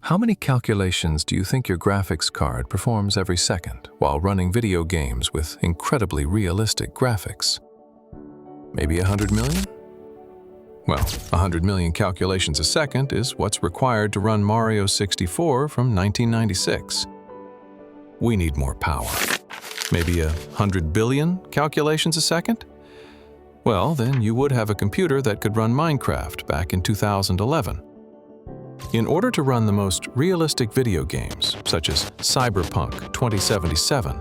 How many calculations do you think your graphics card performs every second while running video games with incredibly realistic graphics? Maybe 100 million? Well, 100 million calculations a second is what's required to run Mario 64 from 1996. We need more power. Maybe 100 billion calculations a second? Well, then you would have a computer that could run Minecraft back in 2011. In order to run the most realistic video games, such as Cyberpunk 2077,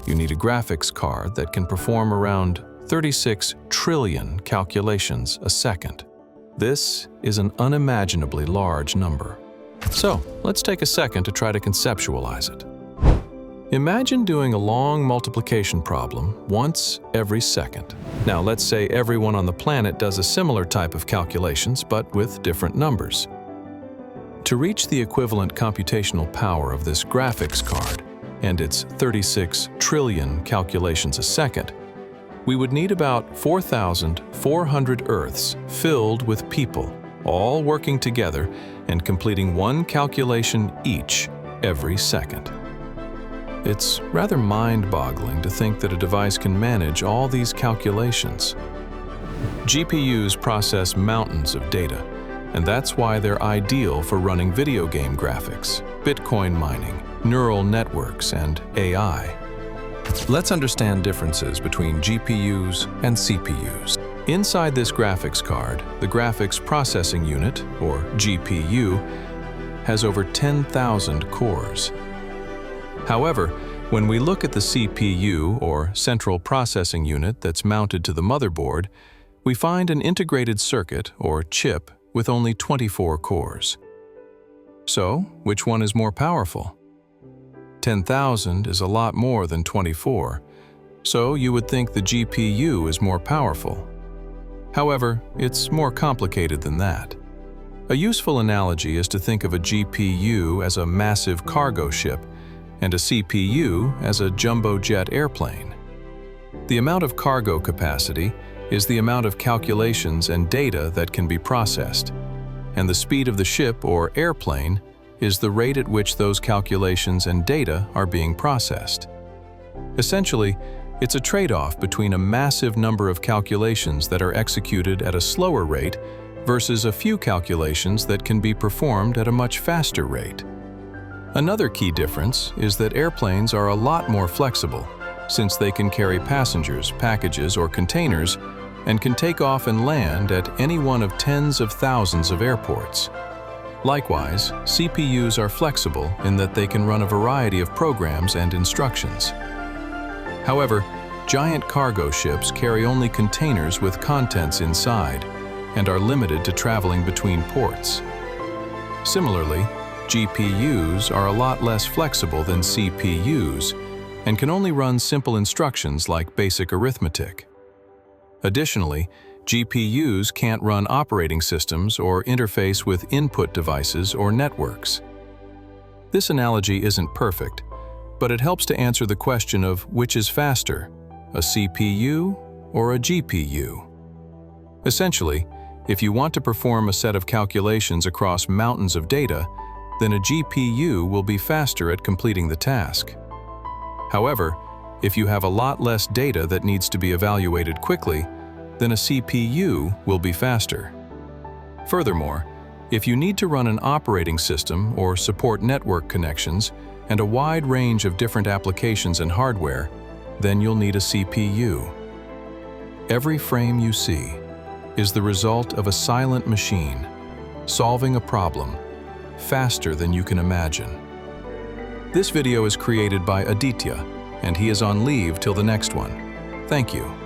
you need a graphics card that can perform around 36 trillion calculations a second. This is an unimaginably large number. So, let's take a second to try to conceptualize it. Imagine doing a long multiplication problem once every second. Now, let's say everyone on the planet does a similar type of calculations, but with different numbers. To reach the equivalent computational power of this graphics card and its 36 trillion calculations a second, we would need about 4,400 Earths filled with people, all working together and completing one calculation each every second. It's rather mind-boggling to think that a device can manage all these calculations. GPUs process mountains of data, and that's why they're ideal for running video game graphics, Bitcoin mining, neural networks, and AI. Let's understand differences between GPUs and CPUs. Inside this graphics card, the graphics processing unit, or GPU, has over 10,000 cores. However, when we look at the CPU, or central processing unit, that's mounted to the motherboard, we find an integrated circuit, or chip, with only 24 cores. So, which one is more powerful? 10,000 is a lot more than 24, so you would think the GPU is more powerful. However, it's more complicated than that. A useful analogy is to think of a GPU as a massive cargo ship and a CPU as a jumbo jet airplane. The amount of cargo capacity is the amount of calculations and data that can be processed, and the speed of the ship or airplane is the rate at which those calculations and data are being processed. Essentially, it's a trade-off between a massive number of calculations that are executed at a slower rate versus a few calculations that can be performed at a much faster rate. Another key difference is that airplanes are a lot more flexible, since they can carry passengers, packages, or containers, and can take off and land at any one of tens of thousands of airports. Likewise, CPUs are flexible in that they can run a variety of programs and instructions. However, giant cargo ships carry only containers with contents inside and are limited to traveling between ports. Similarly, GPUs are a lot less flexible than CPUs and can only run simple instructions like basic arithmetic. Additionally, GPUs can't run operating systems or interface with input devices or networks. This analogy isn't perfect, but it helps to answer the question of which is faster, a CPU or a GPU. Essentially, if you want to perform a set of calculations across mountains of data, then a GPU will be faster at completing the task. However, if you have a lot less data that needs to be evaluated quickly, then a CPU will be faster. Furthermore, if you need to run an operating system or support network connections and a wide range of different applications and hardware, then you'll need a CPU. Every frame you see is the result of a silent machine solving a problem faster than you can imagine. This video is created by Aditya, and he is on leave till the next one. Thank you.